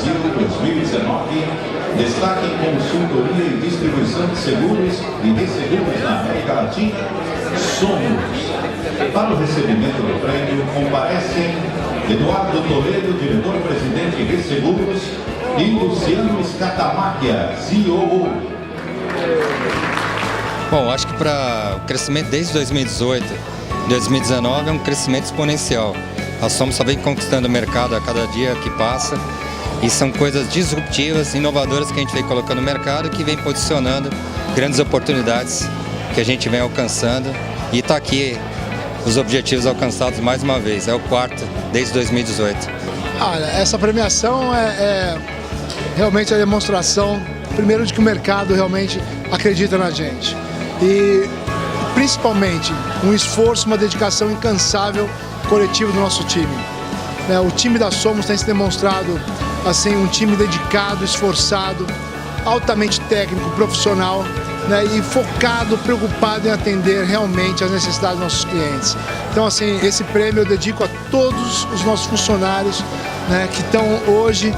Brasil 2019, destaque em consultoria e distribuição de seguros e resseguros na América Latina, Somos. Para o recebimento do prêmio comparecem Eduardo Toledo, diretor-presidente de Resseguros, e Luciano Scattamacchia, CEO. Bom, acho que para o crescimento desde 2018, 2019 é um crescimento exponencial. A Somos só vem conquistando o mercado a cada dia que passa e são coisas disruptivas, inovadoras que a gente vem colocando no mercado, que vem posicionando grandes oportunidades que a gente vem alcançando, e está aqui os objetivos alcançados mais uma vez, é o quarto desde 2018. Essa premiação é realmente a demonstração, primeiro, de que o mercado realmente acredita na gente e principalmente um esforço, uma dedicação incansável coletivo do nosso time. O time da Somos tem se demonstrado assim, um time dedicado, esforçado, altamente técnico, profissional, e focado, preocupado em atender realmente as necessidades dos nossos clientes. Então, assim, esse prêmio eu dedico a todos os nossos funcionários, que estão hoje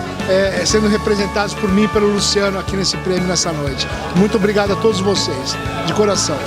sendo representados por mim e pelo Luciano aqui nesse prêmio nessa noite. Muito obrigado a todos vocês, de coração.